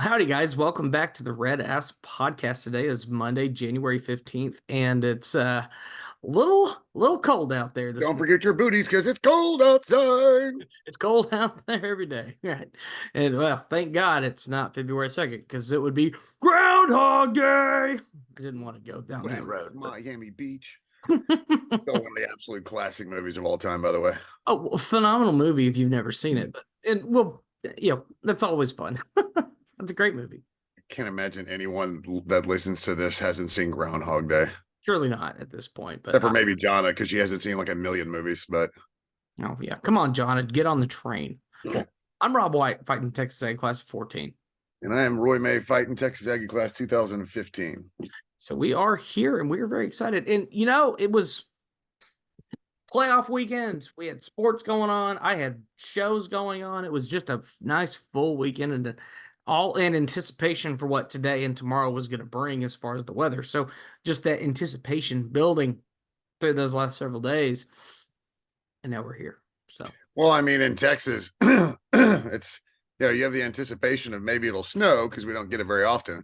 Howdy, guys. Welcome back to the RedAss podcast. Today is Monday, January 15th, and it's little cold out there this Don't morning. forget your booties because it's cold outside. It's cold out there every day. Right. And well, thank God it's not February 2nd because it would be Groundhog Day. I didn't want to go down What that is road. this, Miami Beach? Still one of the absolute classic movies of all time, by the way. Oh, well, phenomenal movie if you've never seen it. But that's always fun. That's a great movie. I can't imagine anyone that listens to this hasn't seen Groundhog Day. Surely not at this point, but Except for maybe Jonna, because she hasn't seen like a million movies. But oh yeah, come on, John, get on the train. Well, I'm Rob White, fighting Texas A class of 14. And I am Roy May, fighting Texas Aggie class 2015. So we are here and we're very excited. And it was playoff weekend. We had sports going on. I had shows going on. It was just a nice full weekend and all in anticipation for what today and tomorrow was going to bring as far as the weather. So just that anticipation building through those last several days. And now we're here. So, well, I mean, in Texas, it's, you have the anticipation of maybe it'll snow because we don't get it very often.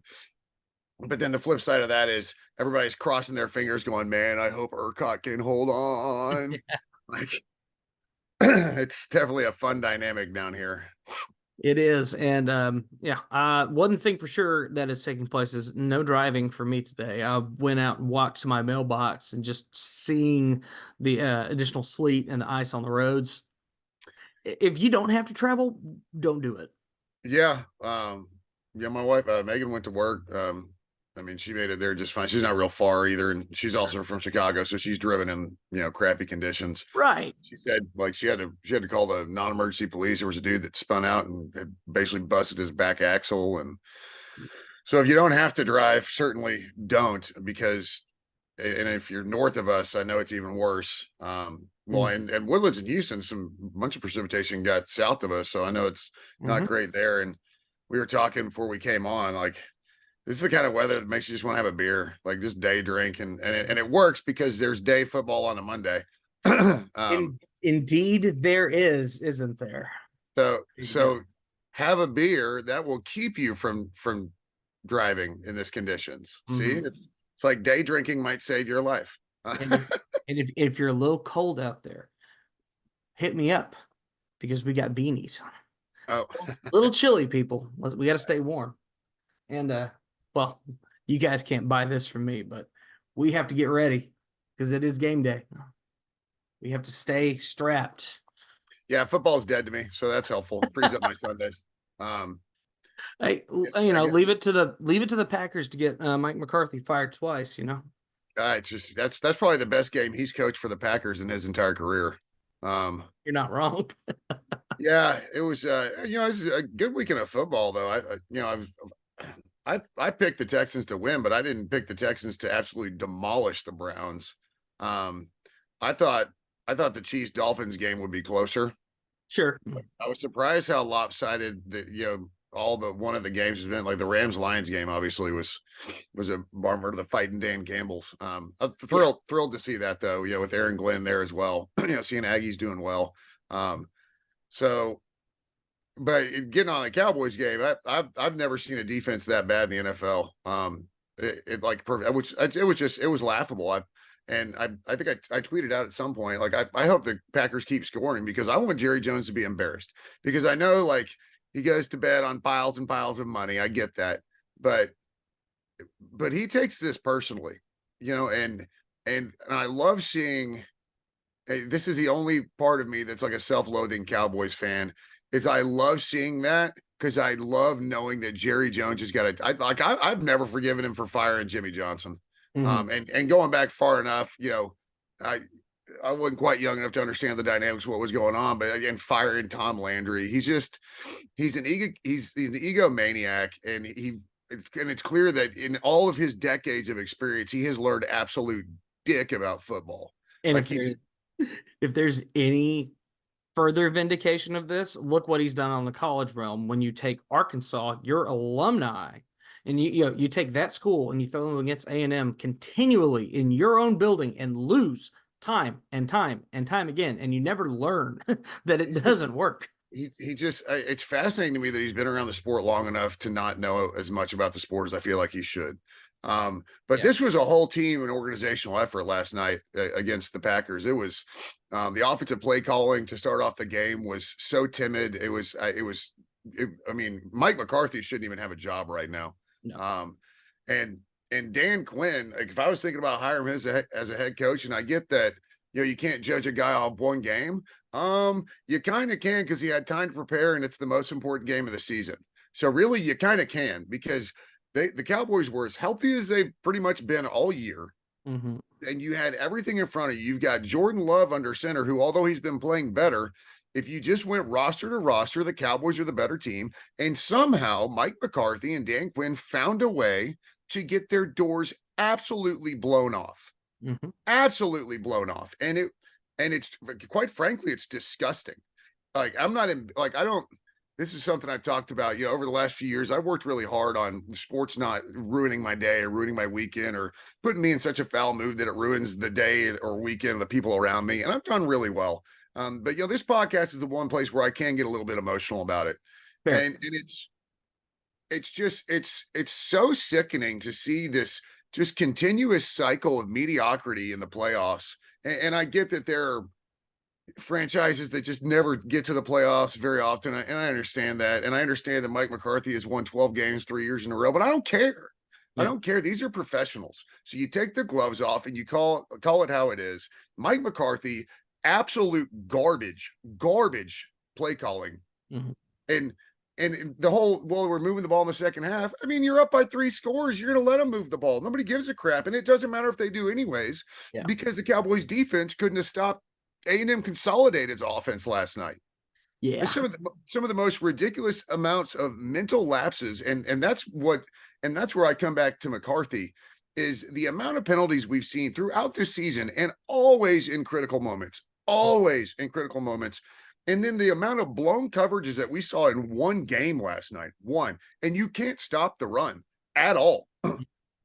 But then the flip side of that is everybody's crossing their fingers going, man, I hope ERCOT can hold on. yeah. Like, it's definitely a fun dynamic down here. It is. And one thing for sure that is taking place is no driving for me today. I went out and walked to my mailbox and just seeing the additional sleet and the ice on the roads. If you don't have to travel, don't do it. Yeah. My wife, Megan, went to work. I mean, she made it there just fine. She's not real far either. And she's also from Chicago. So she's driven in, crappy conditions. Right. She said like she had to call the non-emergency police. There was a dude that spun out and had basically busted his back axle. And so if you don't have to drive, certainly don't, because, and if you're north of us, I know it's even worse. And Woodlands and Houston, bunch of precipitation got south of us. So I know it's not great there. And we were talking before we came on, like, this is the kind of weather that makes you just want to have a beer, like just day drink. And it works because there's day football on a Monday. Indeed, there is, isn't there? So have a beer that will keep you from driving in this conditions. See, it's like day drinking might save your life. and if you're a little cold out there, hit me up because we got beanies. Oh, a little chilly, people. We got to stay warm. And well, you guys can't buy this from me, but we have to get ready because it is game day. We have to stay strapped. Yeah, football's dead to me, so that's helpful. It frees up my Sundays. Hey, leave it to the Packers to get Mike McCarthy fired twice. It's just that's probably the best game he's coached for the Packers in his entire career. You're not wrong. Yeah, it was. It was a good weekend of football, though. I picked the Texans to win, but I didn't pick the Texans to absolutely demolish the Browns. I thought the Chiefs Dolphins game would be closer. Sure. I was surprised how lopsided all but one of the games has been. Like the Rams Lions game obviously was a bummer to the fighting Dan Campbell's. Thrilled to see that though, with Aaron Glenn there as well. Seeing Aggies doing well. But getting on the Cowboys game, I've never seen a defense that bad in the NFL. It was laughable. I think I tweeted out at some point, like, I hope the Packers keep scoring because I want Jerry Jones to be embarrassed, because I know, like, he goes to bed on piles and piles of money. I get that, but he takes this personally, and I love seeing. This is the only part of me that's like a self-loathing Cowboys fan. Is I love seeing that because I love knowing that Jerry Jones has got I've never forgiven him for firing Jimmy Johnson. And going back far enough, I wasn't quite young enough to understand the dynamics of what was going on, but again, firing Tom Landry, he's an egomaniac, and it's clear that in all of his decades of experience, he has learned absolute dick about football. And like if there's any further vindication of this, look what he's done on the college realm. When you take Arkansas, your alumni, and you take that school and you throw them against A&M continually in your own building and lose time and time and time again, and you never learn that it doesn't work. he just it's fascinating to me that he's been around the sport long enough to not know as much about the sport as I feel like he should. But Yeah. this was a whole team and organizational effort last night against the Packers. It was the offensive play calling to start off the game was so timid. I mean, Mike McCarthy shouldn't even have a job right now. No. Um, and Dan Quinn, like if I was thinking about hiring him as a head coach, and I get that, you can't judge a guy off one game. You kind of can because he had time to prepare, and it's the most important game of the season. So really, you kind of can because the Cowboys were as healthy as they've pretty much been all year, Mm-hmm. and you had everything in front of you. You've got Jordan Love under center, who, although he's been playing better, if you just went roster to roster, the Cowboys are the better team. And somehow Mike McCarthy and Dan Quinn found a way to get their doors absolutely blown off. Mm-hmm. Absolutely blown off. And it's quite frankly, it's disgusting. Like I'm not in like I don't this is something I've talked about, over the last few years. I've worked really hard on sports not ruining my day or ruining my weekend or putting me in such a foul mood that it ruins the day or weekend of the people around me. And I've done really well. But this podcast is the one place where I can get a little bit emotional about it. Fair. And it's so sickening to see this just continuous cycle of mediocrity in the playoffs. And I get that there are franchises that just never get to the playoffs very often. And I understand that. And I understand that Mike McCarthy has won 12 games 3 years in a row, but I don't care. I Yeah. don't care. These are professionals. So you take the gloves off and you call it how it is. Mike McCarthy, absolute garbage play calling. Mm-hmm. And the whole, well, we're moving the ball in the second half. I mean, you're up by 3 scores. You're going to let them move the ball. Nobody gives a crap. And it doesn't matter if they do anyways, Yeah. because the Cowboys defense couldn't have stopped A&M Consolidated's offense last night. Yeah. Some of the most ridiculous amounts of mental lapses. And that's where I come back to McCarthy is the amount of penalties we've seen throughout this season and always in critical moments. And then the amount of blown coverages that we saw in one game last night, and you can't stop the run at all.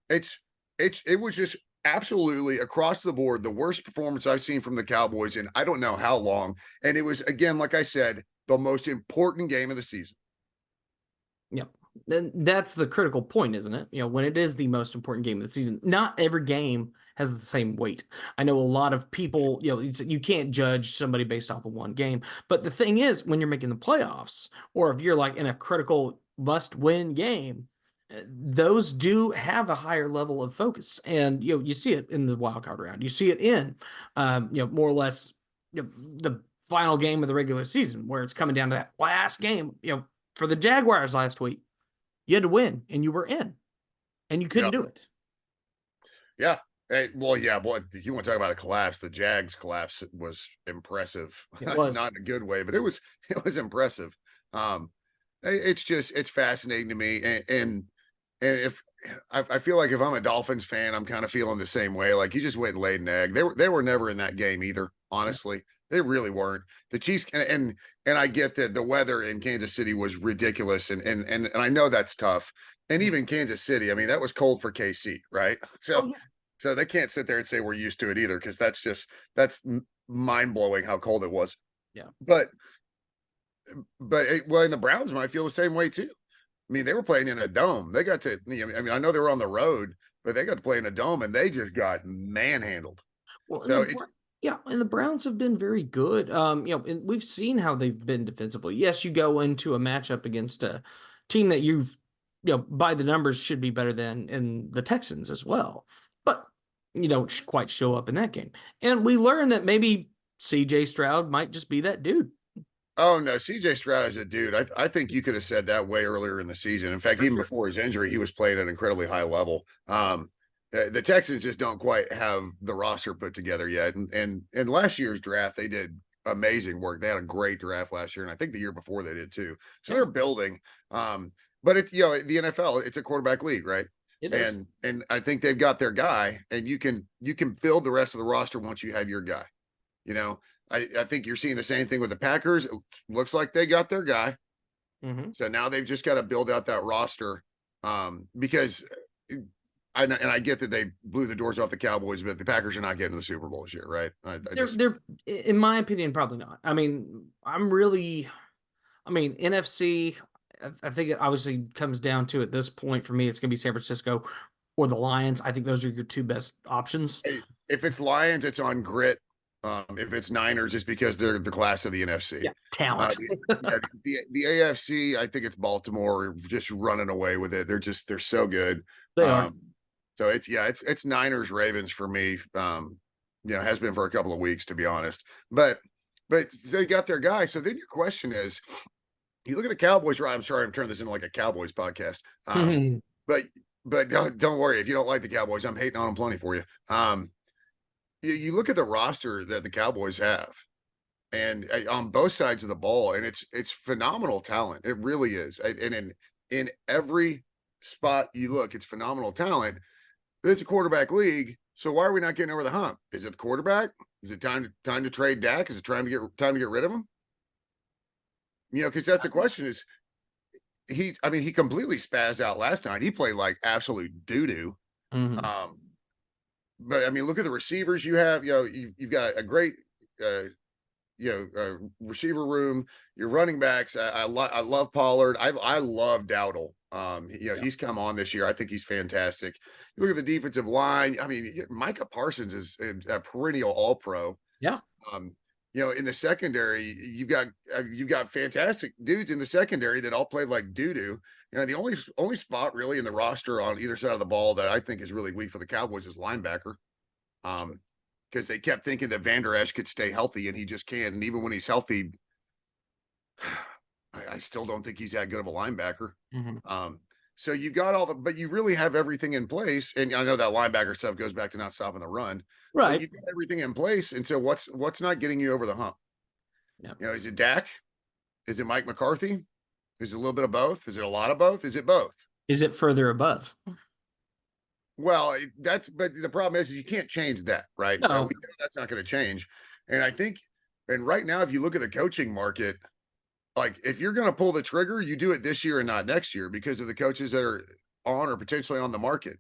It was just absolutely across the board the worst performance I've seen from the Cowboys in I don't know how long. And it was, again, like I said, the most important game of the season. Yeah. Then that's the critical point, isn't it? When it is the most important game of the season, not every game has the same weight. I know a lot of people, you can't judge somebody based off of one game. But the thing is, when you're making the playoffs, or if you're like in a critical must-win game, those do have a higher level of focus. And, you see it in the wild card round. You see it in, more or less, the final game of the regular season, where it's coming down to that last game, for the Jaguars last week. You had to win, and you were in, and you couldn't Yeah. do it. Yeah. Hey, well, yeah, boy, if you want to talk about a collapse, the Jags collapse was impressive. It was. Not in a good way, but it was impressive. It's fascinating to me. And if I feel like if I'm a Dolphins fan, I'm kind of feeling the same way. Like you just went and laid an egg. They were never in that game either, honestly. They really weren't. The Chiefs and I get that the weather in Kansas City was ridiculous, and I know that's tough. And even Kansas City, I mean, that was cold for KC, right? Oh, yeah. So they can't sit there and say we're used to it either, because that's mind blowing how cold it was. Yeah. But and the Browns might feel the same way too. I mean, they were playing in a dome. They got to. I mean, I know they were on the road, but they got to play in a dome, and they just got manhandled. Well, So and the Browns have been very good. And we've seen how they've been defensively. Yes, you go into a matchup against a team that by the numbers should be better than in the Texans as well, but you don't quite show up in that game. And we learned that maybe CJ Stroud might just be that dude. Oh no, CJ Stroud is a dude. I think you could have said that way earlier in the season. In fact, even before his injury, he was playing at an incredibly high level. The Texans just don't quite have the roster put together yet. And last year's draft, they did amazing work. They had a great draft last year, and I think the year before they did too. So they're building. But it's the NFL, it's a quarterback league, right? It is. And I think they've got their guy, and you can build the rest of the roster once you have your guy. I think you're seeing the same thing with the Packers. It looks like they got their guy. Mm-hmm. So now they've just got to build out that roster, because I get that they blew the doors off the Cowboys, but the Packers are not getting to the Super Bowl this year, right? They're, in my opinion, probably not. I mean, I'm really I mean, NFC, I think it obviously comes down to at this point for me, it's going to be San Francisco or the Lions. I think those are your two best options. Hey, if it's Lions, it's on grit. If it's Niners, it's because they're the class of the NFC. Yeah, talent. Yeah, the AFC, I think it's Baltimore just running away with it. They're so good. They are. So it's Niners Ravens for me. Has been for a couple of weeks to be honest. But they got their guy. So then your question is, you look at the Cowboys, right? I'm sorry, I'm turning this into like a Cowboys podcast. But don't worry if you don't like the Cowboys. I'm hating on them plenty for you. You look at the roster that the Cowboys have, and on both sides of the ball, and it's phenomenal talent. It really is. And in every spot you look, it's phenomenal talent. It's a quarterback league, so why are we not getting over the hump? Is it the quarterback? Is it time to trade Dak? Is it time to get rid of him? Because that's the question. Is he? I mean, he completely spazzed out last night. He played like absolute doo doo. But I mean, look at the receivers you have. You've got a great receiver room. Your running backs. I love Pollard. I love Dowdle. He's come on this year. I think he's fantastic. You look at the defensive line. I mean, Micah Parsons is a perennial All Pro. Yeah. In the secondary, you've got fantastic dudes in the secondary that all played like doo doo. The only spot really in the roster on either side of the ball that I think is really weak for the Cowboys is linebacker. Because they kept thinking that Van Der Esch could stay healthy, and he just can't. And even when he's healthy, I still don't think he's that good of a linebacker. So you got but you really have everything in place. And I know that linebacker stuff goes back to not stopping the run, right? But you've got everything in place. And so what's not getting you over the hump? Yeah. Is it Dak? Is it Mike McCarthy? Is it a little bit of both? Is it a lot of both? Is it both? Is it further above? Well, but the problem is you can't change that, right? No. We know that's not going to change. And I think, and right now, if you look at the coaching market, like if you're going to pull the trigger, you do it this year and not next year because of the coaches that are on or potentially on the market.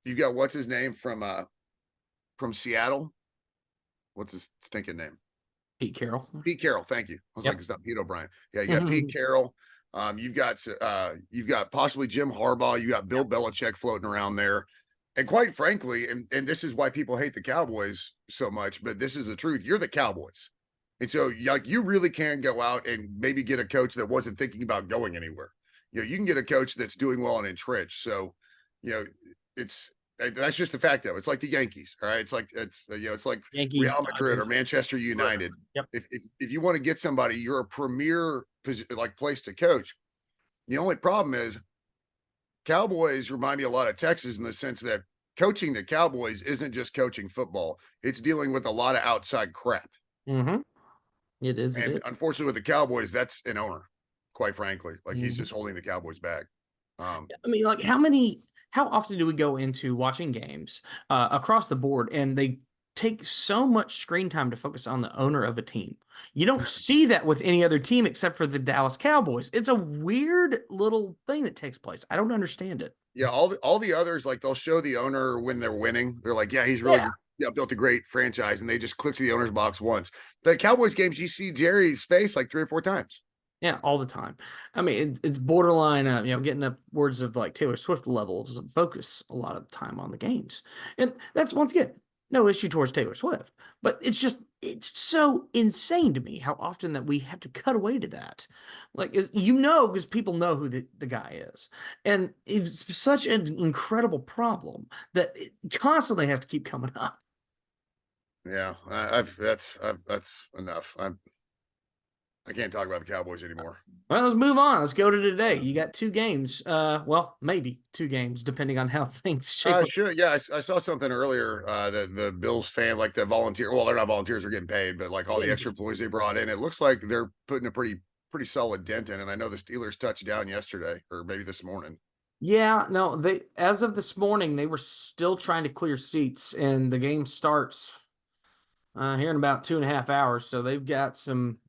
You've got what's his name from Seattle. What's his stinking name? Pete Carroll. Pete Carroll. Thank you. I was like, it's not Pete O'Brien. Yeah, you got Pete Carroll. You've got possibly Jim Harbaugh. You got Bill Belichick floating around there. And quite frankly, and this is why people hate the Cowboys so much, but this is the truth. You're the Cowboys. And so you really can go out and maybe get a coach that wasn't thinking about going anywhere. You can get a coach that's doing well and entrenched. So, that's just the fact of it. It's like the Yankees. All right. It's like Yankees, Real Madrid or Manchester United. Yep. If you want to get somebody, you're a premier place to coach. The only problem is Cowboys remind me a lot of Texas in the sense that coaching the Cowboys isn't just coaching football. It's dealing with a lot of outside crap. It is. And unfortunately with the Cowboys, that's an owner, quite frankly. Like he's just holding the Cowboys back. I mean, like how often do we go into watching games across the board and they take so much screen time to focus on the owner of a team? You don't see that with any other team except for the Dallas Cowboys. It's a weird little thing that takes place. I don't understand it. Yeah, all the others, like they'll show the owner when they're winning. They're like, yeah, he's really built a great franchise, and they just click to the owner's box once. But Cowboys games, you see Jerry's face like 3 or 4 times. Yeah, all the time. I mean, it's borderline, getting upwards of like Taylor Swift levels of focus a lot of the time on the games. And that's, once again, no issue towards Taylor Swift. But it's so insane to me how often that we have to cut away to that. Like, because people know who the guy is. And it's such an incredible problem that it constantly has to keep coming up. Yeah, that's enough. I can't talk about the Cowboys anymore. Well, let's move on. Let's go to today. You got 2 games. Well, maybe 2 games, depending on how things shape up. Sure. Yeah, I saw something earlier that the Bills fan, like the volunteer. Well, they're not volunteers; they're getting paid, but like all the extra employees they brought in, it looks like they're putting a pretty solid dent in. And I know the Steelers touched down yesterday, or maybe this morning. Yeah, no, as of this morning, they were still trying to clear seats, and the game starts here in about 2.5 hours. So they've got some.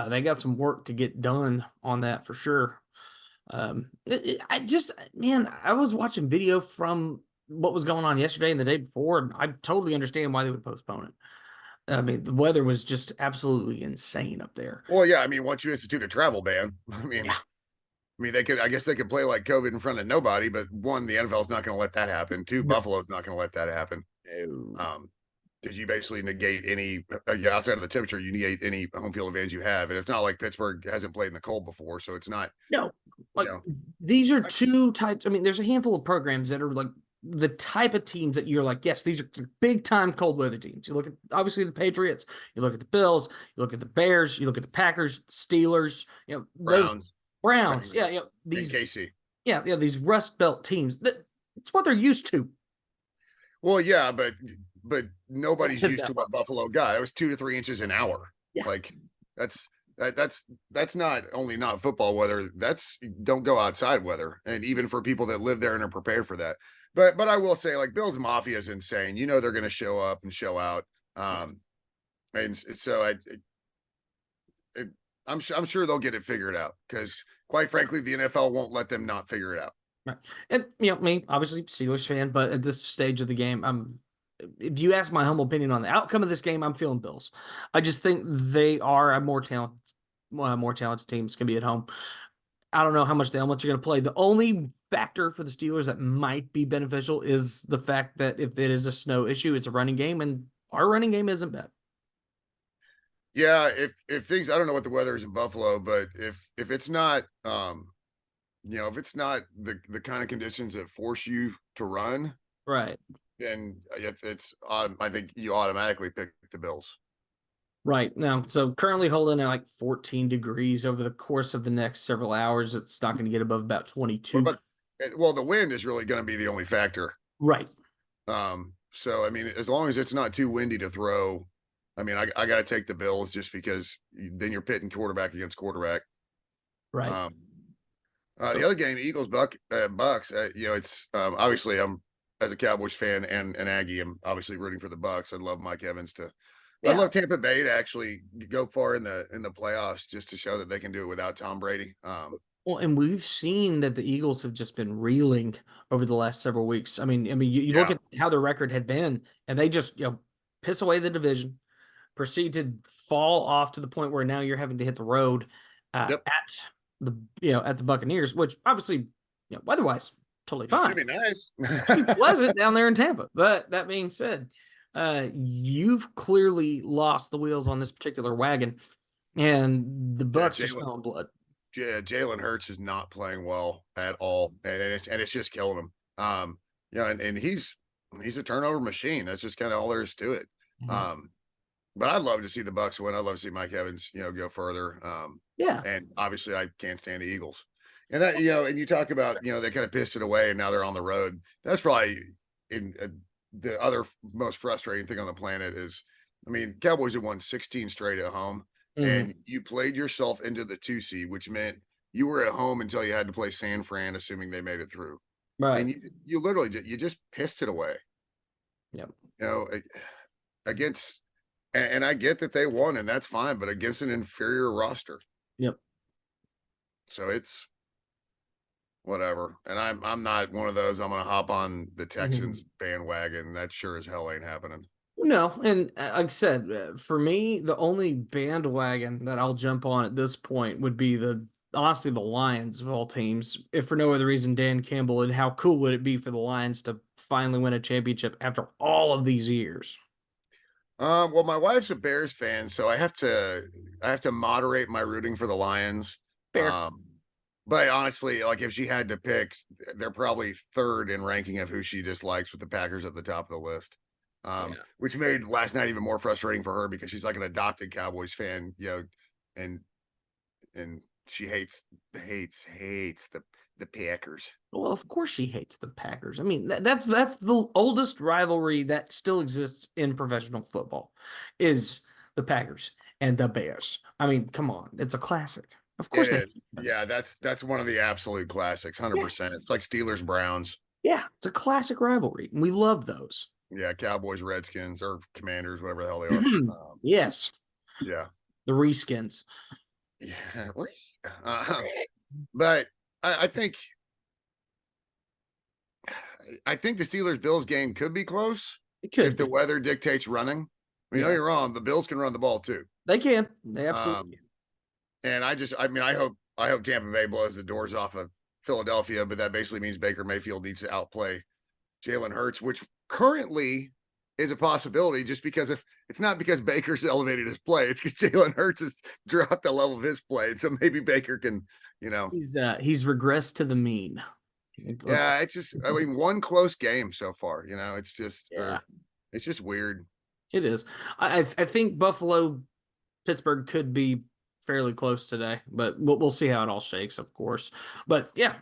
They got some work to get done on that for sure. I was watching video from what was going on yesterday and the day before, and I totally understand why they would postpone it. I mean, the weather was just absolutely insane up there. Well, yeah, I mean, once you institute a travel ban, Yeah. they could, I guess they could play like COVID in front of nobody, but one, the NFL is not going to let that happen. Two, No. Buffalo's not going to let that happen. No. Because you basically negate any, outside of the temperature, you negate any home field advantage you have. And it's not like Pittsburgh hasn't played in the cold before. So it's not, No. you Like know, these are two types. I mean, there's a handful of programs that are like the type of teams that you're like, yes, these are big time cold weather teams. You look at obviously the Patriots, you look at the Bills, you look at the Bears, you look at the Packers, Steelers, those Browns, Browns. Ravens, and These KC. these Rust Belt teams. It's what they're used to. Well, yeah, but Won't nobody's tip used to that what much. Buffalo got. It was 2 to 3 inches an hour. Yeah. Like that's that's not only not football weather. That's don't go outside weather. And even for people that live there and are prepared for that. But I will say, like Bill's Mafia is insane. You know they're going to show up and show out. And so I'm sure they'll get it figured out because quite frankly, the NFL won't let them not figure it out. Right. And me, obviously Steelers fan, but at this stage of the game, if you ask my humble opinion on the outcome of this game, I'm feeling Bills. I just think they are a more talented teams can be at home. I don't know how much the elements are going to play. The only factor for the Steelers that might be beneficial is the fact that if it is a snow issue, it's a running game, and our running game isn't bad. Yeah, if things I don't know what the weather is in Buffalo, but if it's not if it's not the kind of conditions that force you to run, Right. then if it's I think you automatically pick the Bills. Right. Now, so currently holding at like 14 degrees over the course of the next several hours. It's not going to get above about 22. Well, the wind is really going to be the only factor. Right. So I mean, as long as it's not too windy to throw, I mean, I got to take the Bills just because then you're pitting quarterback against quarterback. Right. The other game, Eagles Bucks. It's obviously I'm as a Cowboys fan and an Aggie. I'm obviously rooting for the Bucks. I'd love Mike Evans to. I'd Yeah. love Tampa Bay to actually go far in the playoffs just to show that they can do it without Tom Brady. Well, and we've seen that the Eagles have just been reeling over the last several weeks. I mean, you look Yeah. at how their record had been, and they just piss away the division, proceed to fall off to the point where now you're having to hit the road Yep. at the Buccaneers, which obviously weatherwise totally fine. Should be nice. Be pleasant down there in Tampa. But that being said, you've clearly lost the wheels on this particular wagon, and the Bucks are smelling blood. Yeah, Jalen Hurts is not playing well at all, and it's just killing him. And he's a turnover machine. That's just kind of all there is to it. Mm-hmm. But I'd love to see the Bucks win. I'd love to see Mike Evans, go further. Yeah. And obviously I can't stand the Eagles. And that, and you talk about, they kind of pissed it away and now they're on the road. That's probably the other most frustrating thing on the planet is, I mean, Cowboys have won 16 straight at home. And you played yourself into the 2 seed, which meant you were at home until you had to play San Fran, assuming they made it through. Right. And you literally just pissed it away. Yep. Against, and I get that they won, and that's fine, but against an inferior roster. Yep. So it's whatever. And I'm not one of those. I'm gonna hop on the Texans bandwagon. That sure as hell ain't happening. No, and like I said, for me, the only bandwagon that I'll jump on at this point would be honestly the Lions of all teams. If for no other reason, Dan Campbell, and how cool would it be for the Lions to finally win a championship after all of these years? Well, my wife's a Bears fan, so I have to moderate my rooting for the Lions. Fair. But honestly, like if she had to pick, they're probably third in ranking of who she dislikes with the Packers at the top of the list. Which made last night even more frustrating for her because she's like an adopted Cowboys fan, and she hates the Packers. Well, of course she hates the Packers. I mean, that's the oldest rivalry that still exists in professional football is the Packers and the Bears. I mean, come on, it's a classic. Of course, it is. Yeah, that's one of the absolute classics, 100%. It's like Steelers Browns. Yeah, it's a classic rivalry, and we love those. Yeah, Cowboys, Redskins, or Commanders, whatever the hell they are. Yes. Yeah. The reskins. Yeah. But I think the Steelers Bills game could be close. It could if the weather dictates running. We know Yeah, you're wrong. The Bills can run the ball too. they can. They absolutely Um, and I hope Tampa Bay blows the doors off of Philadelphia, but that basically means Baker Mayfield needs to outplay Jalen Hurts, which currently is a possibility just because if it's not because Baker's elevated his play, it's because Jalen Hurts has dropped the level of his play. And so maybe Baker can, he's regressed to the mean. yeah, it's just, I mean, one close game so far, Yeah, it's just weird. it is. I think Buffalo Pittsburgh could be fairly close today, but we'll see how it all shakes, of course. But yeah,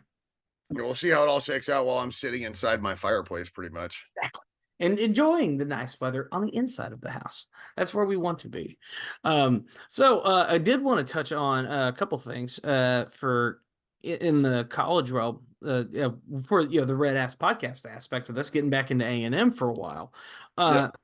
We'll see how it all shakes out while I'm sitting inside my fireplace pretty much. exactly. And enjoying the nice weather on the inside of the house. That's where we want to be. So I did want to touch on a couple things for in the college realm for the RedAss podcast aspect of this, getting back into A&M for a while. Yep.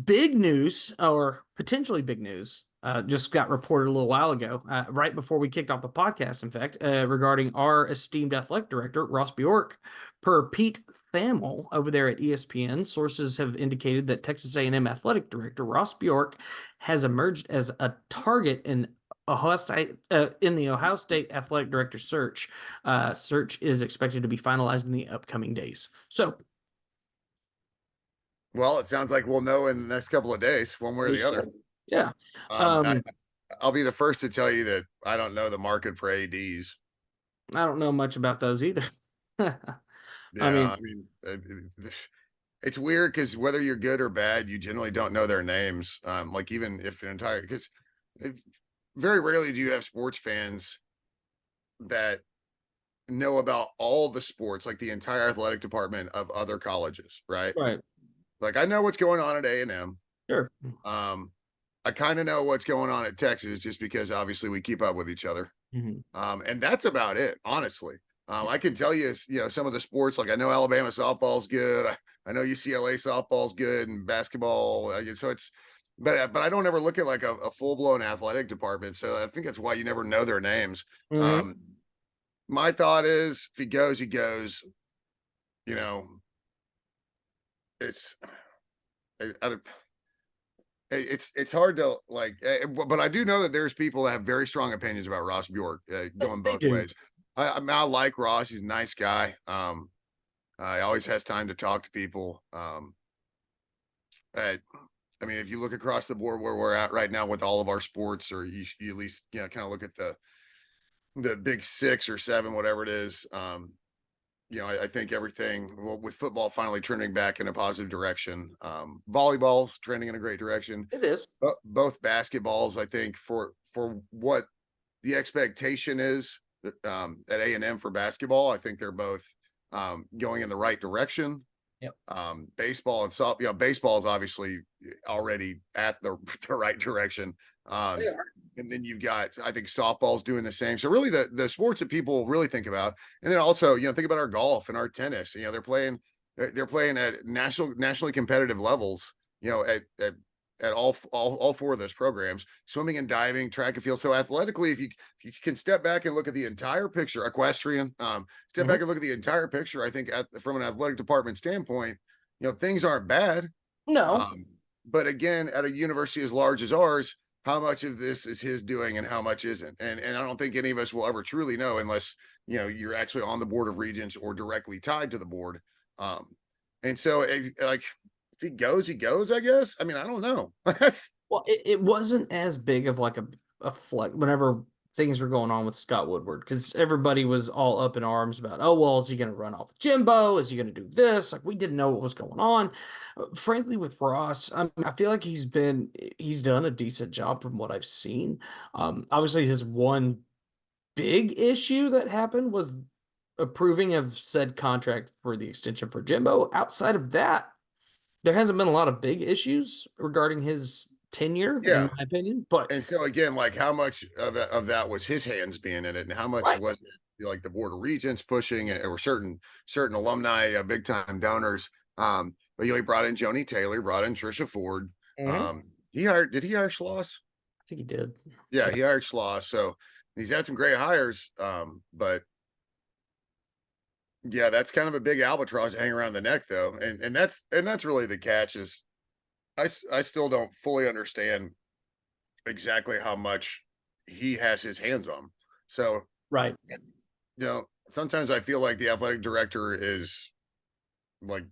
Big news, or potentially big news, just got reported a little while ago, right before we kicked off the podcast, in fact, regarding our esteemed athletic director, Ross Bjork. Per Pete Thamel over there at ESPN, sources have indicated that Texas A&M athletic director Ross Bjork has emerged as a target in the Ohio State athletic director search. Search is expected to be finalized in the upcoming days. So, Well, it sounds like we'll know in the next couple of days, one way or the other. yeah. Um, I, I'll be the first to tell you that I don't know the market for ADs. I don't know much about those either. I Yeah, mean, I mean, it's weird because whether you're good or bad, you generally don't know their names. Like even if an entire because very rarely do you have sports fans that know about all the sports, like the entire athletic department of other colleges, right? right. Like I know what's going on at A&M. Sure. Um, I kind of know what's going on at Texas just because obviously we keep up with each other. Mm-hmm. And that's about it, honestly. I can tell you, some of the sports, like I know Alabama softball's good. I know UCLA softball's good and basketball. So but I don't ever look at like a full blown athletic department. So I think that's why you never know their names. Mm-hmm. My thought is if he goes, he goes, you know, it's, I, it's hard to like, but I do know that there's people that have very strong opinions about Ross Bjork going They both do. ways. I mean, I like Ross. He's a nice guy. He always has time to talk to people. I, I mean, if you look across the board where we're at right now with all of our sports, or you at least kind of look at the big 6 or 7, whatever it is. I think everything with football finally trending back in a positive direction. Volleyball's trending in a great direction. It is. Both basketballs, I think, for what the expectation is at A&M for basketball, I think they're both going in the right direction. Yep. Baseball and softball, baseball is obviously already at the right direction. They are. And then you've got, I think softball's doing the same. So really the sports that people really think about, and then also, think about our golf and our tennis, they're playing at nationally competitive levels, at all 4 of those programs, swimming and diving, track and field. So athletically, if you can step back and look at the entire picture, equestrian, step back and look at the entire picture, I think from an athletic department standpoint, things aren't bad. No. But again, at a university as large as ours, how much of this is his doing and how much isn't? And I don't think any of us will ever truly know unless, you're actually on the board of regents or directly tied to the board. And so like, if he goes, I guess. I mean, I don't know. Well, it wasn't as big of like a flex whenever things were going on with Scott Woodward, because everybody was all up in arms about, oh, well, is he going to run off Jimbo? Is he going to do this? Like, we didn't know what was going on. Frankly, with Ross, I feel like he's done a decent job from what I've seen. Obviously, his one big issue that happened was approving of said contract for the extension for Jimbo. Outside of that, there hasn't been a lot of big issues regarding his tenure, in Yeah. my opinion. But And so again, like how much of that was his hands being in it, and how much right. was it like the board of regents pushing it, or certain alumni, big time donors. But he brought in Joni Taylor, brought in Trisha Ford. I Did he hire Schloss? think he did. Yeah, he hired Schloss. So he's had some great hires. But yeah, that's kind of a big albatross to hang around the neck, though. And that's really the catch is I still don't fully understand exactly how much he has his hands on. So, Right. sometimes I feel like the athletic director is like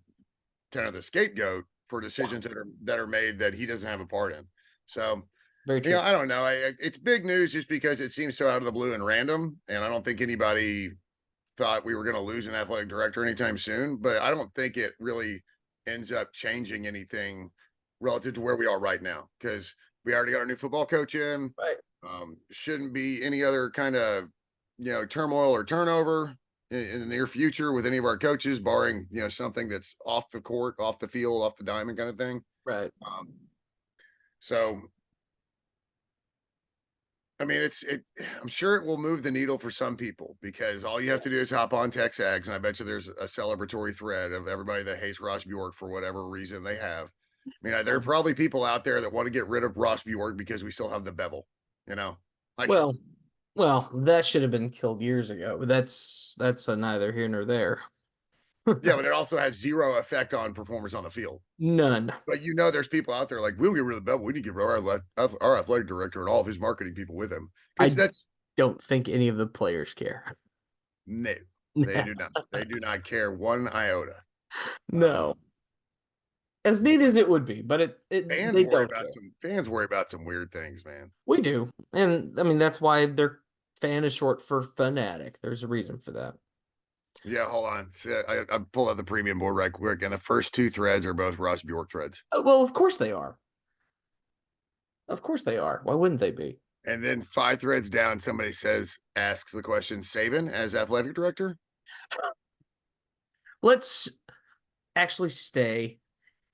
kind of the scapegoat for Yeah. decisions that are made that he doesn't have a part in. So, Very true. I don't know. It's big news just because it seems so out of the blue and random, and I don't think anybody thought we were going to lose an athletic director anytime soon. But I don't think it really ends up changing anything relative to where we are right now because we already got our new football coach in. Right. Shouldn't be any other kind of turmoil or turnover in the near future with any of our coaches, barring something that's off the court, off the field, off the diamond kind of thing. Right. Um, so I mean, I'm sure it will move the needle for some people because all you have to do is hop on TexAgs, and I bet you there's a celebratory thread of everybody that hates Ross Bjork for whatever reason they have. I mean, there are probably people out there that want to get rid of Ross Bjork because we still have the bevel, like Well, well, that should have been killed years ago, but that's neither here nor there. yeah, but it also has zero effect on performance on the field. None. But there's people out there like we don't get rid of the bevel. We need to get rid of our athletic director and all of his marketing people with him because I that's don't think any of the players care. no, they do not. They do not care one iota. No. As neat as it would be, but they don't care. Fans worry about some weird things, man. We do. And I mean that's why their fan is short for fanatic. There's a reason for that. Yeah, hold on. See, I pull out the premium board right quick, and the first two threads are both Ross Bjork threads. Well, of course they are. Of course they are. Why wouldn't they be? And then 5 threads down, somebody asks the question, Saban as athletic director? Let's actually stay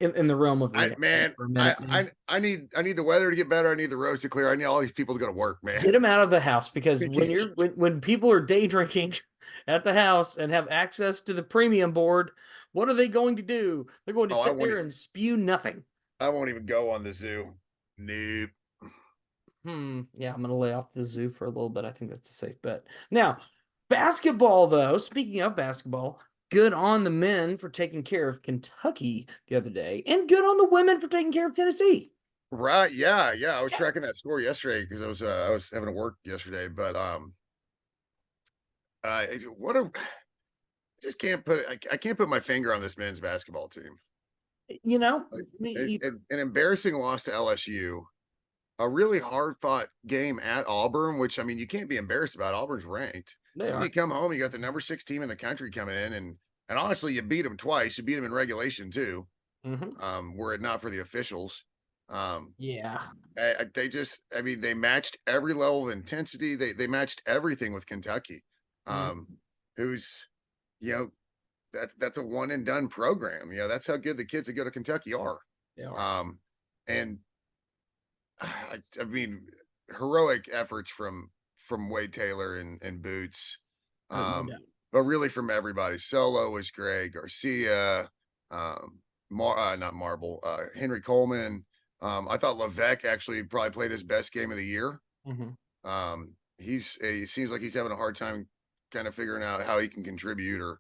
in the realm of RedAss for a minute. I need the weather to get better. I need the roads to clear. I need all these people to go to work, man. Get them out of the house because when people are day drinking at the house and have access to the premium board, what are they going to do? They're going to sit there and spew nothing. I won't even go on the zoo. Nope. Yeah, I'm gonna lay off the zoo for a little bit. I think that's a safe bet. Now, basketball, though. Speaking of basketball, good on the men for taking care of Kentucky the other day, and good on the women for taking care of Tennessee. Right? Yeah. I was tracking that score yesterday because I was having to work yesterday, but what a just can't put I can't put my finger on this men's basketball team. An embarrassing loss to LSU, a really hard fought game at Auburn, which I mean you can't be embarrassed about. Auburn's ranked. Then you come home, you got the number 6 team in the country coming in, and honestly, you beat them twice. You beat them in regulation too. Were it not for the officials. Yeah. They matched every level of intensity. They matched everything with Kentucky. Who's that's a one and done program. That's how good the kids that go to Kentucky are. And I mean, heroic efforts from Wade Taylor and Boots. But really from everybody. Solo was great. Garcia, not Marble, Henry Coleman. I thought Levesque actually probably played his best game of the year. He seems like he's having a hard time kind of figuring out how he can contribute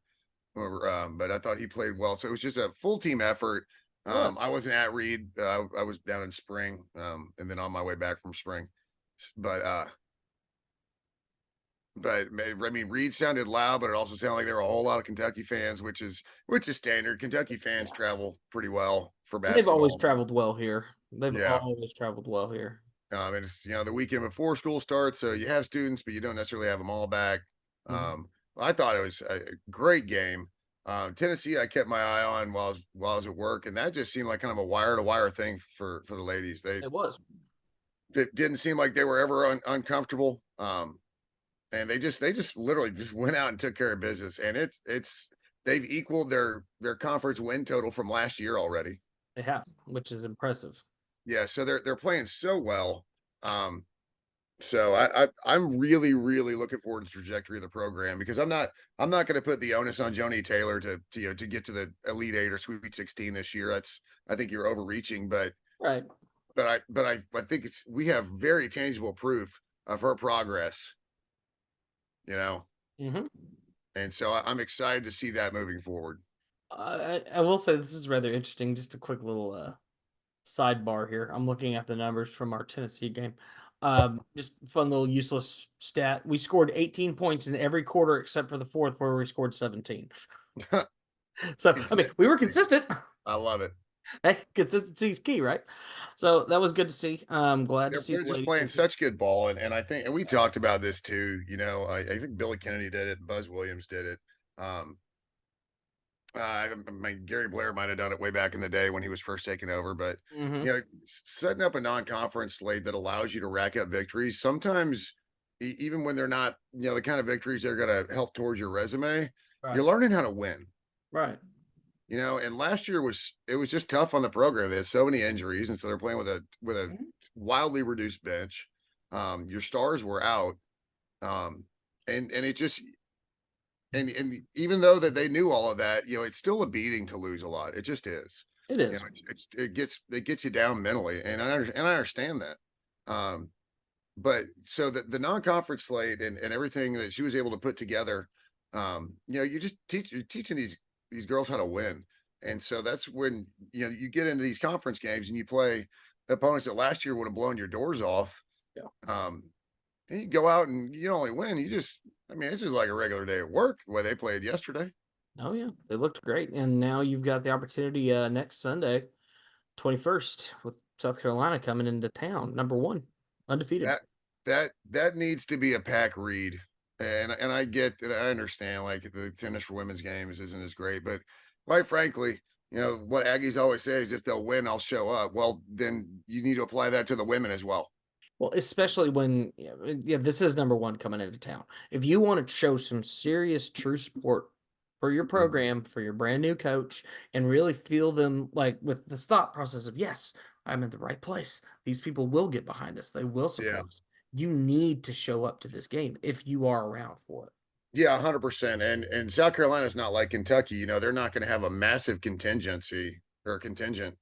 but I thought he played well. So it was just a full team effort. I wasn't at Reed. I was down in Spring, and then on my way back from Spring. But I mean, Reed sounded loud, but it also sounded like there were a whole lot of Kentucky fans, which is standard. Kentucky fans travel pretty well for basketball. They've always traveled well here. Always traveled well here. And it's the weekend before school starts, so you have students, but you don't necessarily have them all back. I thought it was a great game. Tennessee, I kept my eye on while I was at work, and that just seemed like kind of a wire to wire thing for the ladies. It didn't seem like they were ever uncomfortable. And they just literally just went out and took care of business. And they've equaled their conference win total from last year already. They have, which is impressive. Yeah, so they're playing so well. So I'm really, really looking forward to the trajectory of the program because I'm not going to put the onus on Joni Taylor to get to the Elite Eight or Sweet 16 this year. I think you're overreaching, but right. But I think we have very tangible proof of her progress. And so I'm excited to see that moving forward. I will say this is rather interesting. Just a quick little Sidebar here. I'm looking at the numbers from our Tennessee game. Just fun little useless stat. We scored 18 points in every quarter except for the fourth, where we scored 17. So I mean, we were Consistency. consistent. I love it. Hey, consistency is key, right? So that was good to see. I'm glad to see They're the just ladies playing do. such good ball, and I think, and we talked about this too. You know, I think Billy Kennedy did it, Buzz Williams did it. Um, Gary Blair might have done it way back in the day when he was first taking over, but Mm-hmm. you know, setting up a non-conference slate that allows you to rack up victories, sometimes even when they're not, you know, the kind of victories that are going to help towards your resume, you're Right. learning how to win. Right. You know, and last year was just tough on the program. They had so many injuries, and so they're playing with a Mhm. wildly reduced bench. Your stars were out, um, and it just and even though that they knew all of that, you know, it's still a beating to lose a lot. It just is. It You is. know, it gets you down mentally, and I understand that. Um, but so the non-conference slate and everything that she was able to put together, you know, you're teaching these girls how to win. And so that's when, you know, you get into these conference games and you play opponents that last year would have blown your doors off. Yeah. Um, and you go out and you don't only win, I mean, it's just like a regular day at work the way they played yesterday. Oh yeah, they looked great, and now you've got the opportunity next Sunday, 21st, with South Carolina coming into town, number one, undefeated. That that needs to be a pack read. And I get that, I understand like the tennis for women's games isn't as great, but quite frankly, you know, what Aggies always say is if they'll win, I'll show up. Well, then you need to apply that to the women as well. Well, especially when yeah, this is number one coming into town. If you want to show some serious true support for your Mhm. program, for your brand new coach, and really feel them like with the thought process of yes, I'm in the right place. These people will get behind us. They will Yeah. support us. You need to show up to this game if you are around for it. Yeah, 100%. And South Carolina's not like Kentucky, you know, they're not going to have a massive contingency or contingent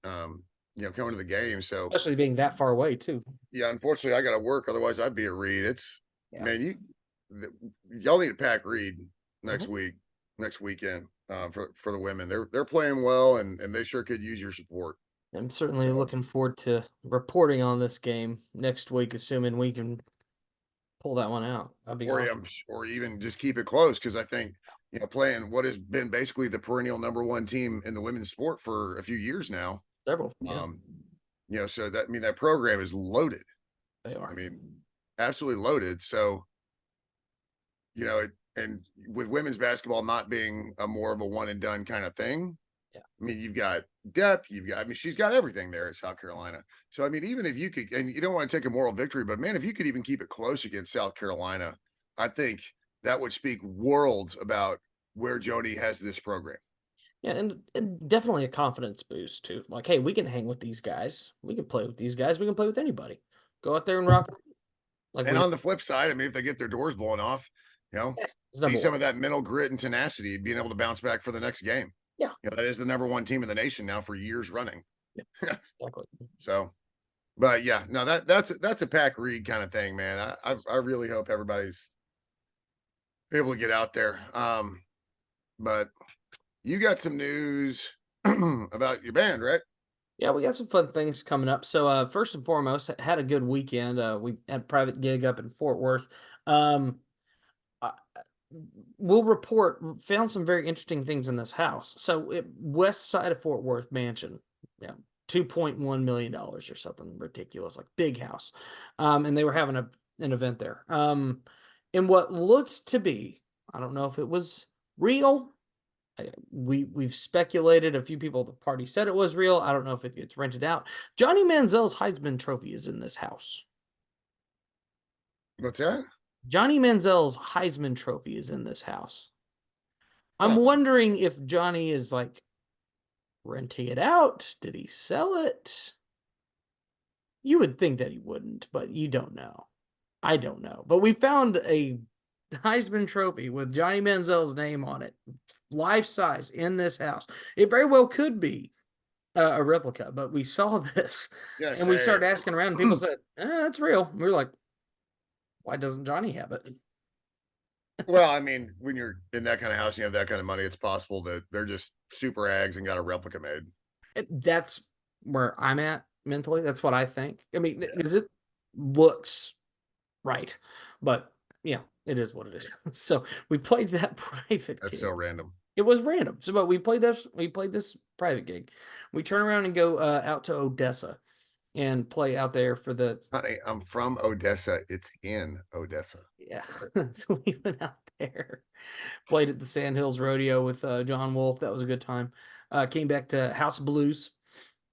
you know, coming to the game. So, Especially being that far away too. yeah, unfortunately I got to work, otherwise I'd be at Reed. It's Yeah. man, y'all need to pack Reed next Mhm. week, next weekend, for the women. They're playing well, and they sure could use your support. I'm certainly So, looking forward to reporting on this game next week, assuming we can pull that one out. That'd be awesome. or even just keep it close, because I think, you know, playing what has been basically the perennial number one team in the women's sport for a few years now. Several, yeah, Um, you know, so that, I mean, that program is loaded. they I are. mean, absolutely loaded. So, you know, and with women's basketball not being a more of a one and done kind of thing, Yeah. I mean, you've got depth, I mean, she's got everything there at South Carolina. So, I mean, even if you could, and you don't want to take a moral victory, but man, if you could even keep it close against South Carolina, I think that would speak worlds about where Jody has this program. Yeah, and definitely a confidence boost too. Like, hey, we can hang with these guys. We can play with these guys. We can play with anybody. Go out there and rock like And we know. on the flip side, I mean, if they get their doors blown off, you know, Yeah, it's see number one. some of that mental grit and tenacity, being able to bounce back for the next game. Yeah, You know, that is the number one team in the nation now for years running. yeah, exactly. So, but yeah, no, that's a pack read kind of thing, man. I really hope everybody's able to get out there. But you got some news about your band, right? Yeah, we got some fun things coming up. So, first and foremost, had a good weekend. We had a private gig up in Fort Worth. Um, I- we'll report found some very interesting things in this house. So west side of Fort Worth mansion, yeah, $2.1 million or something ridiculous, like big house. And they were having an event there. In what looked to be, I don't know if it was real. We've speculated. A few people at the party said it was real. I don't know if it gets rented out. Johnny Manziel's Heisman Trophy is in this house. What's that? Johnny Manziel's Heisman Trophy is in this house. I'm Huh. wondering if Johnny is like renting it out. Did he sell it? You would think that he wouldn't, but you don't know. I don't know. But we found a Heisman Trophy with Johnny Manziel's name on it, life size in this house. It very well could be a replica, but we saw this Yeah, and we say started asking around, and people said, "That's real." We were like, "Why doesn't Johnny have it?" well, I mean, when you're in that kind of house and you have that kind of money, it's possible that they're just super ags and got a replica made. That's where I'm at. mentally. That's what I think. I mean, because it looks right, but yeah, it is what it is. So we played that private That's so gig. random. It was random. So, but we played this. We played this private gig. We turn around and go out to Odessa and play out there for the Honey, I'm from Odessa. It's in Odessa. yeah. So we went out there, played at the Sandhills Rodeo with John Wolf. That was a good time. Came back to House of Blues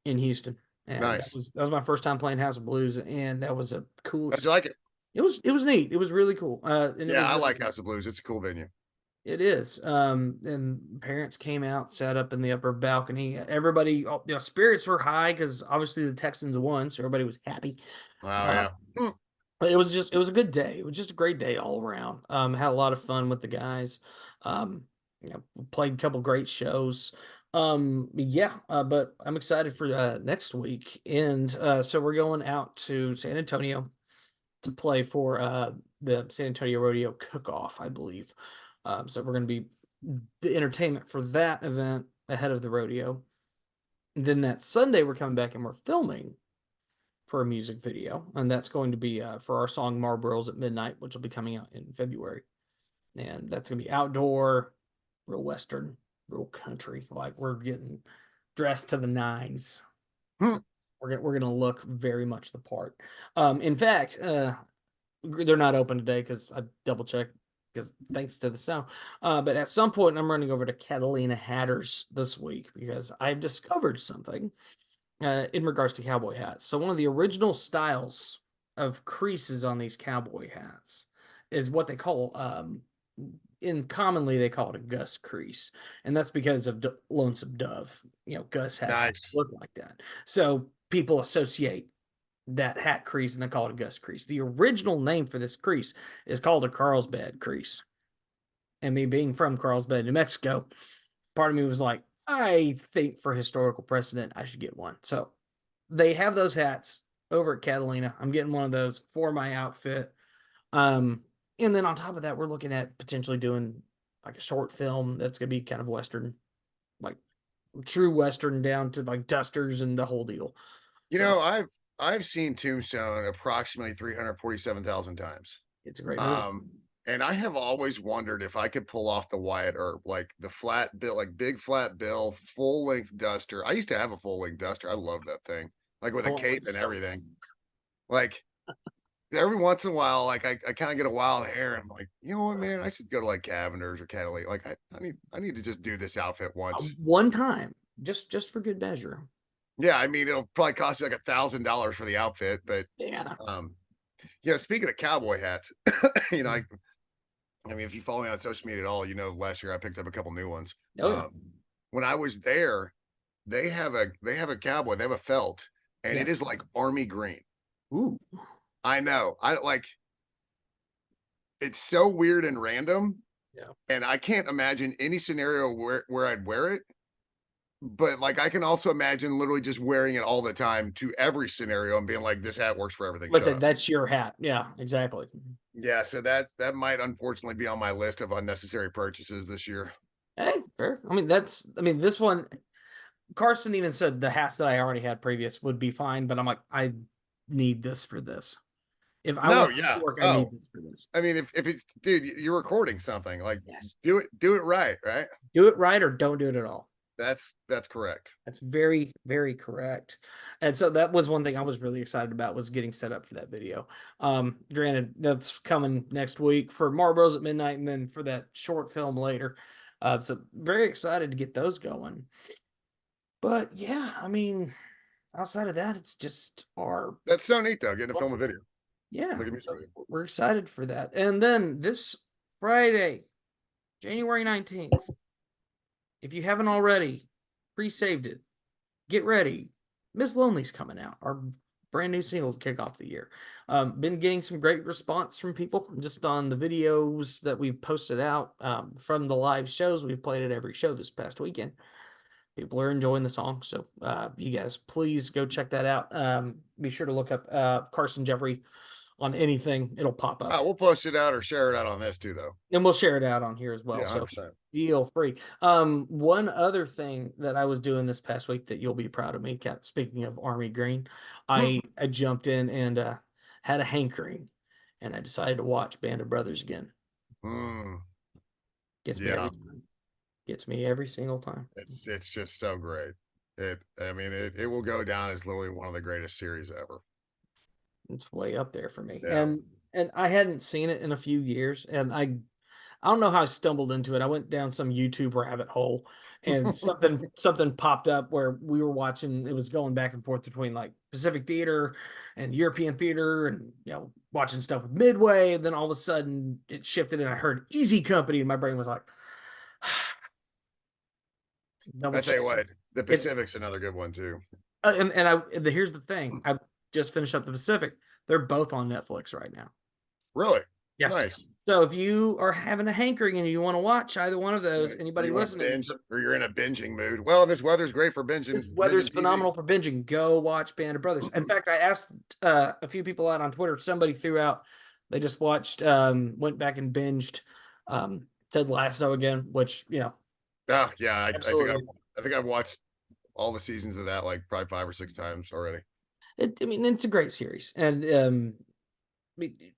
in Houston, and Nice. that was my first time playing House of Blues, and that was a cool. How'd you like it? It was neat. It was really cool. And it Yeah, was I like House of Blues. It's a cool venue. it is. And parents came out, sat up in the upper balcony. Everybody, spirits were high because obviously the Texans won, so everybody was happy. Wow, Uh, yeah. Hmm. but it was a good day. It was just a great day all around. Had a lot of fun with the guys. Um, played a couple great shows. But I'm excited for next week. And so we're going out to San Antonio to play for the San Antonio Rodeo Cook-Off, I believe. So we're going to be the entertainment for that event ahead of the rodeo. And then that Sunday, we're coming back and we're filming for a music video, and that's going to be for our song Marlboros at Midnight, which will be coming out in February. And that's going to be outdoor, real Western, real country. Like we're getting dressed to the nines. Hmm. We're gonna look very much the part. In fact, they're not open today because I double checked because thanks to the snow. But at some point, I'm running over to Catalina Hatters this week because I've discovered something in regards to cowboy hats. So one of the original styles of creases on these cowboy hats is what they call in commonly they call it a Gus crease, and that's because of Lonesome Dove. Gus had Nice. look like that, so people associate that hat crease and they call it a Gus crease. The original name for this crease is called a Carlsbad crease, and me being from Carlsbad, New Mexico, part of me was like, I think for historical precedent, I should get one. So they have those hats over at Catalina. I'm getting one of those for my outfit. Um, and then on top of that, we're looking at potentially doing like a short film that's gonna be kind of Western, like true Western down to like dusters and the whole deal. You So know, I've seen Tombstone approximately 347,000 times. it's a great movie. Um, and I have always wondered if I could pull off the Wyatt Earp, like the flat bill, like big flat bill, full length duster. I used to have a full length duster. I love that thing, like with a Oh, cape and everything. Like every once in a while, like I kind of get a wild hair. I'm like, you know what, man, I should go to like Cavender's or Catalina. Like I need to just do this outfit once. one time, just for good measure. Yeah, I mean, it'll probably cost me like $1,000 for the outfit, but Yeah. yeah. Speaking of cowboy hats, you know, I mean, if you follow me on social media at all, you know, last year I picked up a couple new ones. Oh yeah. When I was there, they have a cowboy, they have a felt, and Yeah. it is like army green. Ooh. I know. I like it's so weird and random, Yeah. and I can't imagine any scenario where I'd wear it. But like I can also imagine literally just wearing it all the time to every scenario and being like, this hat works for everything. Let's Shut say up. that's your hat. Yeah, exactly. Yeah, so that might unfortunately be on my list of unnecessary purchases this year. Hey, fair. I mean, this one, Carson even said the hats that I already had previous would be fine, but I'm like, I need this for this. If I No, want this to yeah. work, I need Oh, this for this. I mean, if it's dude, you're recording something, like Yes. do it right, right? Do it right or don't do it at all. That's correct. That's very, very correct. And so that was one thing I was really excited about was getting set up for that video. Granted, that's coming next week for Marlboros at Midnight and then for that short film later. So very excited to get those going. But yeah, I mean, outside of that, it's just our That's so neat though, getting to film a video. yeah. Like a music So video. we're excited for that. And then this Friday, January 19th, if you haven't already pre-saved it, get ready. Miss Lonely's coming out, our brand new single to kick off the year. Been getting some great response from people just on the videos that we've posted out from the live shows. We've played at every show this past weekend. People are enjoying the song. So you guys, please go check that out. Be sure to look up Carson Jeffrey on anything, it'll pop up. We'll post it out or share it out on this too, though. And we'll share it out on here as well. Yeah, So 100%. feel free. One other thing that I was doing this past week that you'll be proud of me, Kat, speaking of Army Green, I jumped in and had a hankering, and I decided to watch Band of Brothers again. Mm, Gets me yeah, every time. Gets me every single time. it's just so great. I mean, it will go down as literally one of the greatest series ever. It's way up there for me. Yeah. And I hadn't seen it in a few years, and I don't know how I stumbled into it. I went down some YouTube rabbit hole and something popped up where we were watching, it was going back and forth between like Pacific theater and European theater and watching stuff with Midway, and then all of a sudden it shifted and I heard Easy Company and my brain was like double I tell check. you what, the It's Pacific's another good one too. here's the thing. I just finished up the Pacific. They're both on Netflix right now. Really? Yes. Nice. So if you are having a hankering and you want to watch either one of those, Or anybody you want to listening, binge, or you're in a binging mood. Well, this weather's great for this binging weather's TV. phenomenal for binging. Go watch Band of Brothers. In fact, I asked a few people out on Twitter. Somebody threw out they just watched, went back and binged Ted Lasso again, which Oh yeah, absolutely. I think I've watched all the seasons of that like probably 5 or 6 times already. I mean, it's a great series, and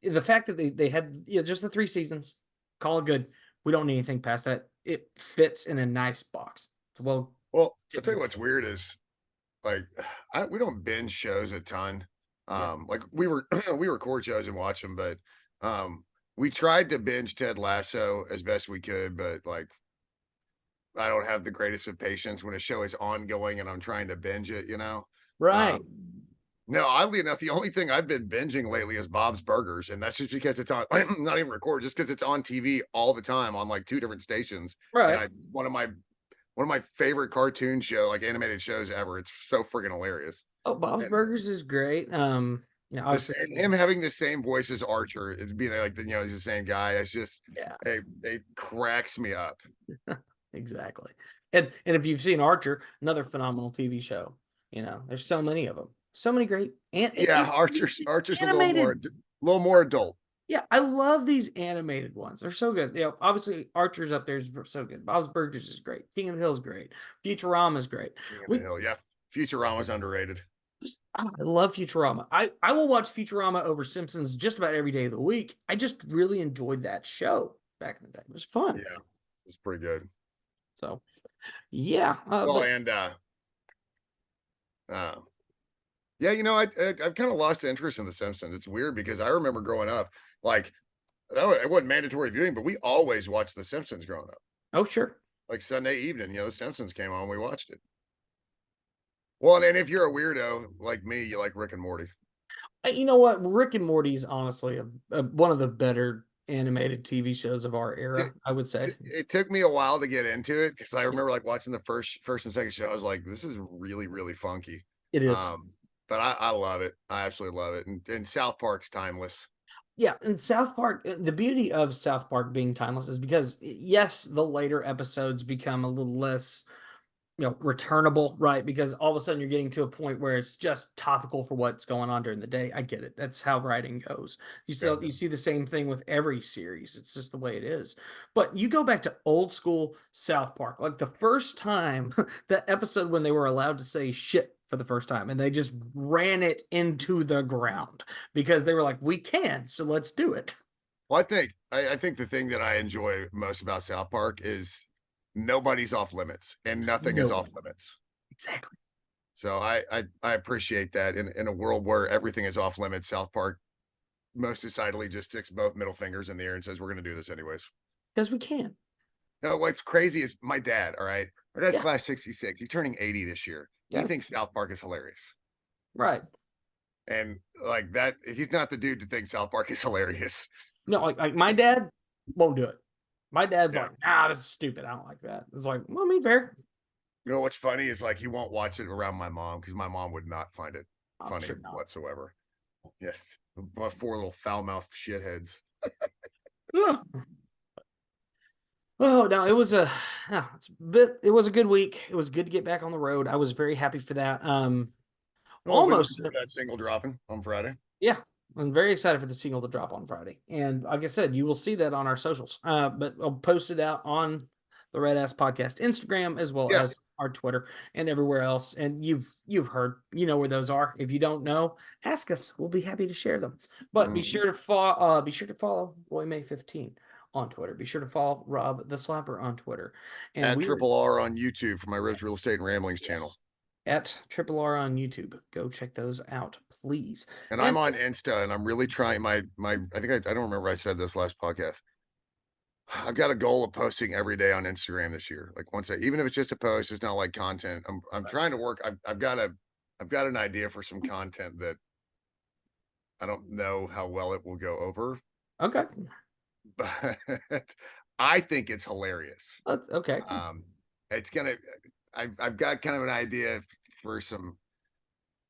the fact that they had just the 3 seasons, call it good. We don't need anything past that. It fits in a nice box. Well, Well, I'll tell you what's weird is like we don't binge shows a ton. yeah, Like we record shows and watch them, but we tried to binge Ted Lasso as best we could, but like I don't have the greatest of patience when a show is ongoing and I'm trying to binge it, you know. right, Um, no, oddly enough, the only thing I've been binging lately is Bob's Burgers, and that's just because it's on not even record, just because it's on TV all the time on like 2 different stations. And right. I one of my favorite cartoon show, like animated shows ever. It's so friggin' hilarious. Oh, Bob's And Burgers is great. this Obviously, and him having the same voice as Archer, it's being like he's the same guy. It's just yeah, it cracks me up. exactly. And if you've seen Archer, another phenomenal TV show. There's so many of them, so many great and Yeah, even Archer's animated. a little more adult. Yeah, I love these animated ones. They're so good. Obviously Archer's up there is so good. Bob's Burgers is great. King of the Hill is great. Futurama is great. King of the We Hill. Yeah. Futurama's underrated. I love Futurama. I will watch Futurama over Simpsons just about every day of the week. I just really enjoyed that show back in the day. It was fun. Yeah, it's pretty good. So yeah, Well, but and uh yeah, I've kind of lost interest in The Simpsons. It's weird because I remember growing up, like it wasn't mandatory viewing, but we always watched The Simpsons growing up. oh sure. Like Sunday evening, The Simpsons came on, we watched it. Well, and if you're a weirdo like me, you like Rick and Morty. You know what? Rick and Morty is honestly one of the better animated TV shows of our It, era, I would say. it took me a while to get into it because I remember like watching the first and second show. I was like, this is really, really funky. It is. But I love it. I absolutely love it. And South Park's timeless. Yeah, and South Park, the beauty of South Park being timeless is because yes, the later episodes become a little less returnable, right? Because all of a sudden you're getting to a point where it's just topical for what's going on during the day. I get it. That's how writing goes. Yeah. You see the same thing with every series. It's just the way it is. But you go back to old school South Park, like the first time that episode when they were allowed to say shit for the first time and they just ran it into the ground because they were like, we can, so let's do it. Well, I think the thing that I enjoy most about South Park is nobody's off limits and nothing is off No, limits. exactly. So I appreciate that in a world where everything is off limits. South Park most decidedly just sticks both middle fingers in the air and says we're going to do this anyways. Because we can. No, what's crazy is my dad. All right, my dad's Yeah. class 66. He's turning 80 this year. Yeah. He thinks South Park is hilarious, Right. and like that, he's not the dude to think South Park is hilarious. No, like my dad won't do it. My dad's Yeah. like, this is stupid. I don't like that. It's like, well, I mean, fair. You know what's funny is like he won't watch it around my mom because my mom would not find it I'm funny sure not. whatsoever. Yes, my 4 little foul mouthed shitheads. Yeah. Oh no, it was it was a good week. It was good to get back on the road. I was very happy for that. Oh, was Almost, that single dropping on Friday? yeah, I'm very excited for the single to drop on Friday. And like I said, you will see that on our socials. But I'll post it out on the RedAss Podcast Instagram as well Yeah. as our Twitter and everywhere else. And you've heard, you know where those are. If you don't know, ask us. We'll be happy to share them. But be sure to follow Roy May 15 on Twitter. Be sure to follow Rob the Slapper on Twitter. And At we Triple R on YouTube for my Rose Real Estate and Ramblings channel. At Triple R on YouTube. Go check those out, please. And I'm on Insta, and I'm really trying I think I don't remember I said this last podcast. I've got a goal of posting every day on Instagram this year. Like even if it's just a post, it's not like content. I'm trying to work. I've got an idea for some content that I don't know how well it will go over, Okay. but I think it's hilarious. Okay. It's gonna. I've got kind of an idea for some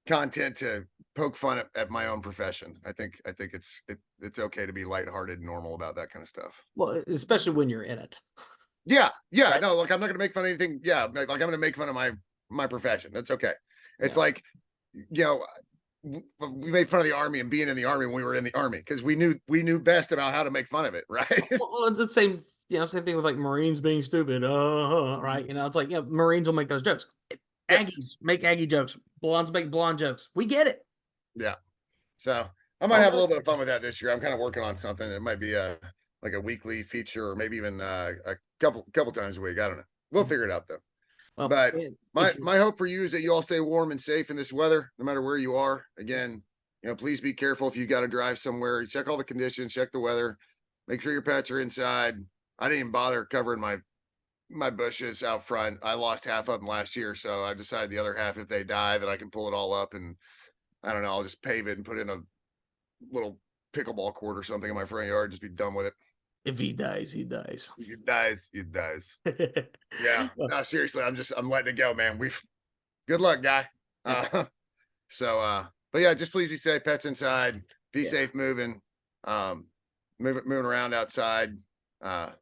content to poke fun at my own profession. I think it's okay to be lighthearted and normal about that kind of stuff. Well, especially when you're in it. Yeah. Right. No, look, I'm not gonna make fun of anything. Yeah, like I'm gonna make fun of my profession. That's okay. It's like, you know, we made fun of the army and being in the army when we were in the army because we knew best about how to make fun of it, right? Well, it's the same, same thing with like Marines being stupid. Right. It's like, Marines will make those jokes. Yes. Aggies make Aggie jokes. Blondes make blonde jokes. We get it. Yeah. So I might have a little bit of fun with that this year. I'm kind of working on something. It might be like a weekly feature or maybe even a couple times a week. I don't know. We'll figure it out though. Well, but my hope for you is that you all stay warm and safe in this weather, no matter where you are. Again, please be careful if you got to drive somewhere. Check all the conditions, check the weather, make sure your pets are inside. I didn't even bother covering my bushes out front. I lost half of them last year, so I decided the other half, if they die, that I can pull it all up and I don't know, I'll just pave it and put in a little pickleball court or something in my front yard. Just be done with it. If he dies, he dies. If he dies, he dies. Yeah. No, seriously, I'm letting it go, man. Good luck, guy. But yeah, just please be safe. Pets inside. Be safe moving. Moving around outside. And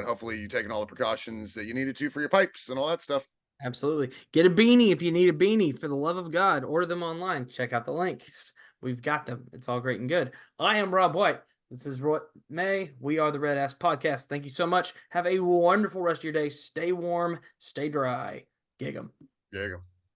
hopefully you're taking all the precautions that you needed to for your pipes and all that stuff. Absolutely. Get a beanie if you need a beanie. For the love of God, order them online. Check out the links. We've got them. It's all great and good. I am Rob White. This is Roy May. We are the RedAss Podcast. Thank you so much. Have a wonderful rest of your day. Stay warm. Stay dry. Gig 'em. There you go.